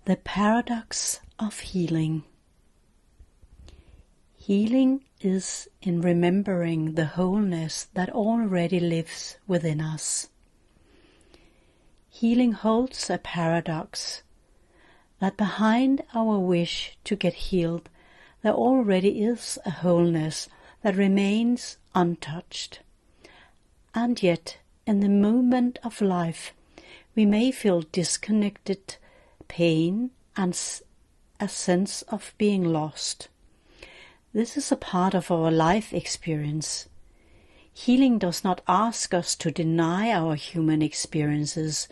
The paradox of healing. Healing is in remembering the wholeness that already lives within us. Healing holds a paradox that behind our wish to get healed, there already is a wholeness that remains untouched. And yet, in the moment of life, we may feel disconnected, pain, and a sense of being lost. This is a part of our life experience. Healing does not ask us to deny our human experiences,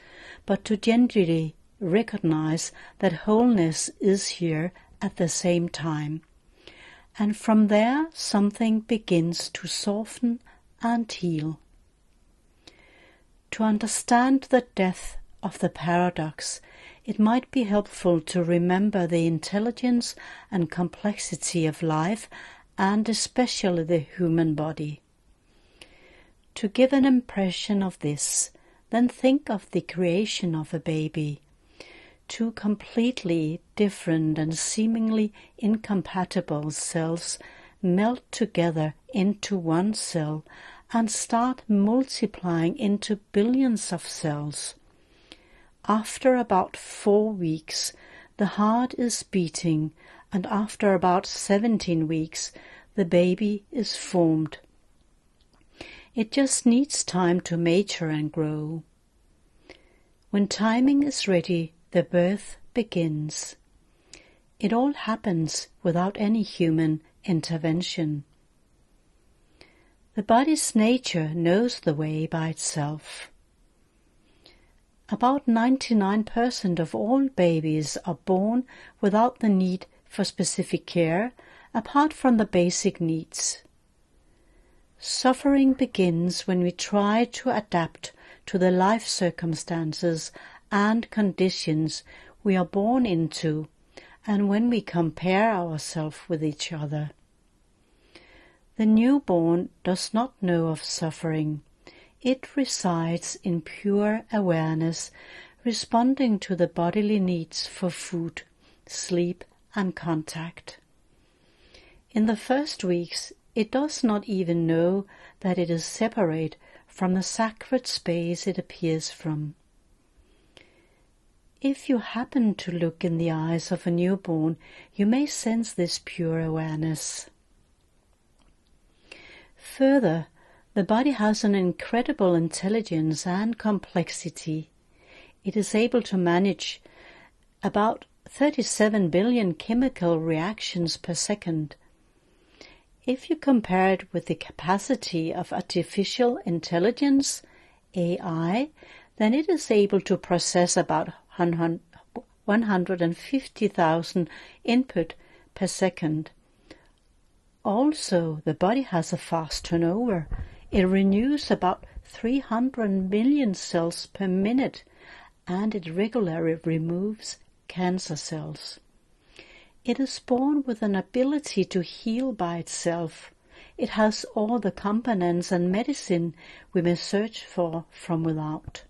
but to gently recognize that wholeness is here at the same time. And from there, something begins to soften and heal. To understand the depth of the paradox, it might be helpful to remember the intelligence and complexity of life, and especially the human body. To give an impression of this, then think of the creation of a baby. Two completely different and seemingly incompatible cells melt together into one cell and start multiplying into billions of cells. After about 4 weeks, the heart is beating, and after about 17 weeks, the baby is formed. It just needs time to mature and grow. When timing is ready, the birth begins. It all happens without any human intervention. The body's nature knows the way by itself. About 99% of all babies are born without the need for specific care, apart from the basic needs. Suffering begins when we try to adapt to the life circumstances and conditions we are born into, and when we compare ourselves with each other. The newborn does not know of suffering. It resides in pure awareness, responding to the bodily needs for food, sleep, and contact. In the first weeks, it does not even know that it is separate from the sacred space it appears from. If you happen to look in the eyes of a newborn, you may sense this pure awareness. Further, the body has an incredible intelligence and complexity. It is able to manage about 37 billion chemical reactions per second. If you compare it with the capacity of artificial intelligence, AI, then it is able to process about 150,000 input per second. Also, the body has a fast turnover. It renews about 300 million cells per minute, and it regularly removes cancer cells. It is born with an ability to heal by itself. It has all the components and medicine we may search for from without.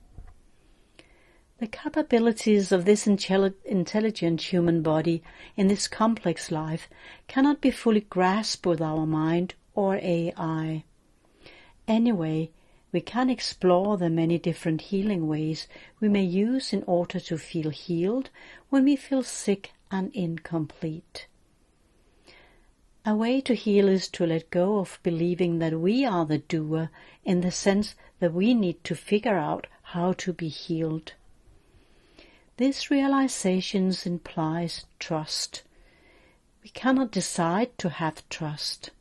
The capabilities of this intelligent human body in this complex life cannot be fully grasped with our mind or AI. Anyway, we can explore the many different healing ways we may use in order to feel healed when we feel sick and incomplete. A way to heal is to let go of believing that we are the doer, in the sense that we need to figure out how to be healed. This realization implies trust. We cannot decide to have trust.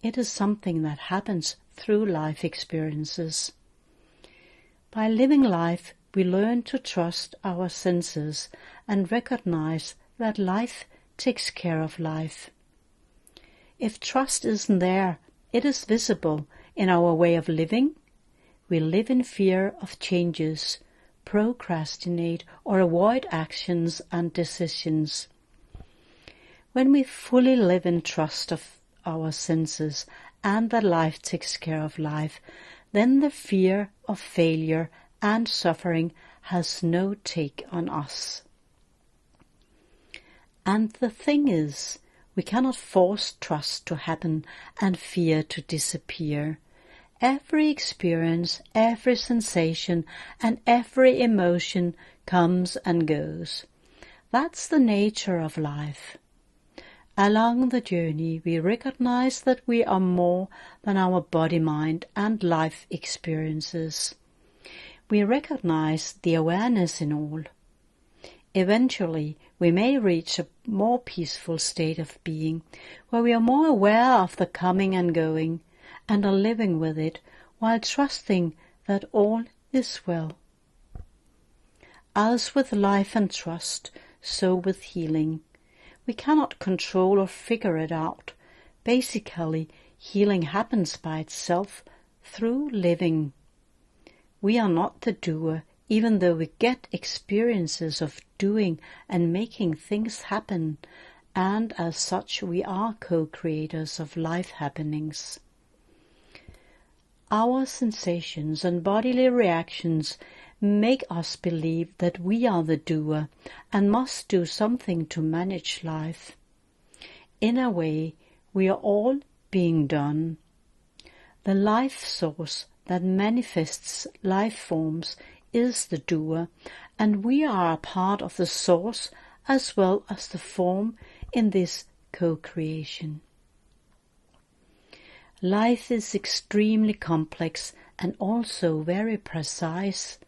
It is something that happens through life experiences. By living life, we learn to trust our senses and recognize that life takes care of life. If trust isn't there, it is visible in our way of living. We live in fear of changes, procrastinate or avoid actions and decisions. When we fully live in trust of our senses and that life takes care of life, then the fear of failure and suffering has no take on us. And the thing is, we cannot force trust to happen and fear to disappear. Every experience, every sensation, and every emotion comes and goes. That's the nature of life. Along the journey, we recognize that we are more than our body, mind, and life experiences. We recognize the awareness in all. Eventually, we may reach a more peaceful state of being, where we are more aware of the coming and going, and are living with it, while trusting that all is well. As with life and trust, so with healing. We cannot control or figure it out. Basically, healing happens by itself through living. We are not the doer, even though we get experiences of doing and making things happen, and as such we are co-creators of life happenings. Our sensations and bodily reactions make us believe that we are the doer and must do something to manage life. In a way, we are all being done. The life source that manifests life forms is the doer, and we are a part of the source as well as the form in this co-creation. Life is extremely complex and also very precise.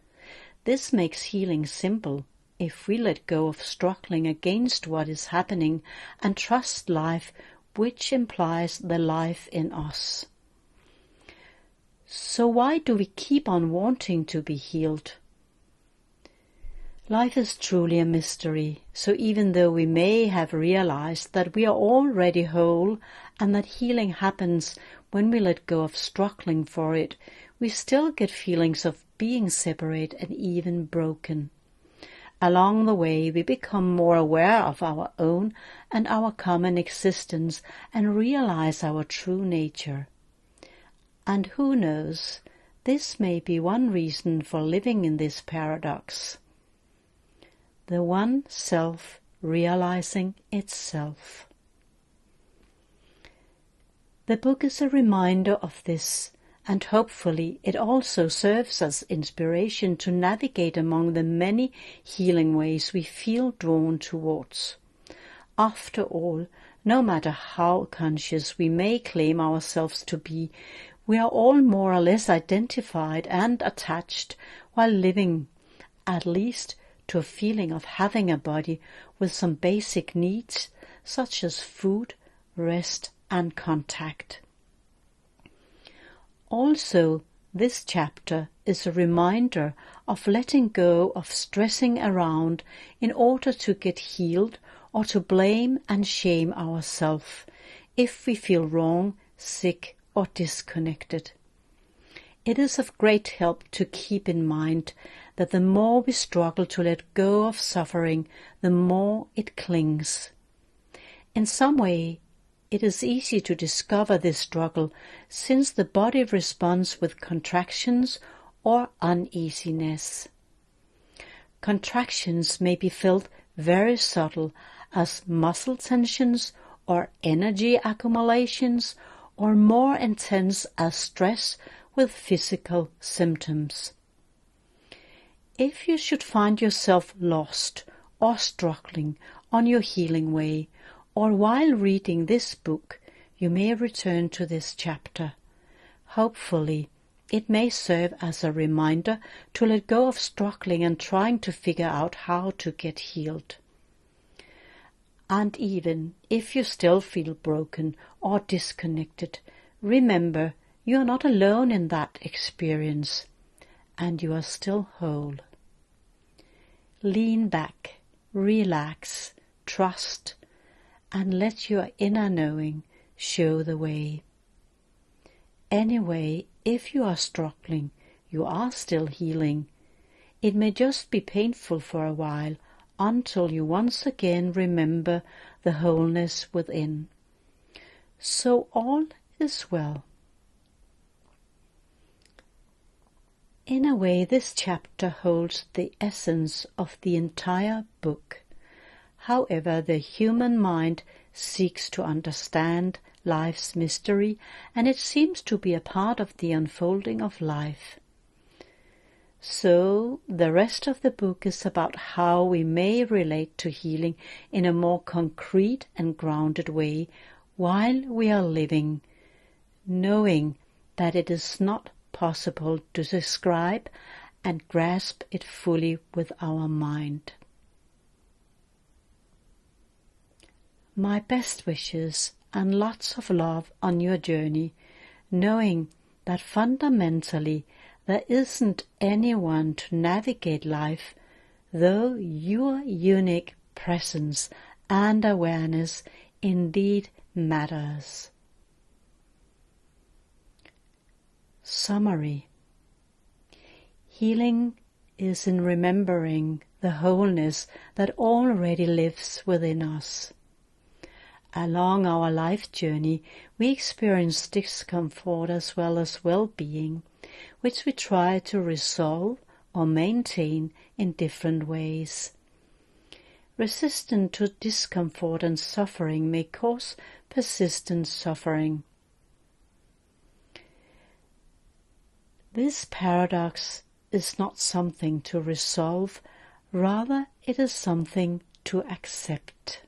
This makes healing simple if we let go of struggling against what is happening and trust life, which implies the life in us. So why do we keep on wanting to be healed? Life is truly a mystery, so even though we may have realized that we are already whole and that healing happens when we let go of struggling for it, we still get feelings of being separate and even broken. Along the way, we become more aware of our own and our common existence and realize our true nature. And who knows, this may be one reason for living in this paradox. The one self realizing itself. The book is a reminder of this, and hopefully it also serves as inspiration to navigate among the many healing ways we feel drawn towards. After all, no matter how conscious we may claim ourselves to be, we are all more or less identified and attached while living, at least to a feeling of having a body with some basic needs such as food, rest, and contact. Also, this chapter is a reminder of letting go of stressing around in order to get healed or to blame and shame ourselves if we feel wrong, sick, or disconnected. It is of great help to keep in mind that the more we struggle to let go of suffering, the more it clings. In some way, it is easy to discover this struggle, since the body responds with contractions or uneasiness. Contractions may be felt very subtle as muscle tensions or energy accumulations, or more intense as stress with physical symptoms. If you should find yourself lost or struggling on your healing way, or while reading this book, you may return to this chapter. Hopefully, it may serve as a reminder to let go of struggling and trying to figure out how to get healed. And even if you still feel broken or disconnected, remember you are not alone in that experience, and you are still whole. Lean back, relax, trust, and let your inner knowing show the way. Anyway, if you are struggling, you are still healing. It may just be painful for a while, until you once again remember the wholeness within. So all is well. In a way, this chapter holds the essence of the entire book. However, the human mind seeks to understand life's mystery, and it seems to be a part of the unfolding of life. So, the rest of the book is about how we may relate to healing in a more concrete and grounded way while we are living, knowing that it is not possible to describe and grasp it fully with our mind. My best wishes and lots of love on your journey, knowing that fundamentally there isn't anyone to navigate life, though your unique presence and awareness indeed matters. Summary. Healing is in remembering the wholeness that already lives within us. Along our life journey, we experience discomfort as well as well-being, which we try to resolve or maintain in different ways. Resistance to discomfort and suffering may cause persistent suffering. This paradox is not something to resolve, rather it is something to accept.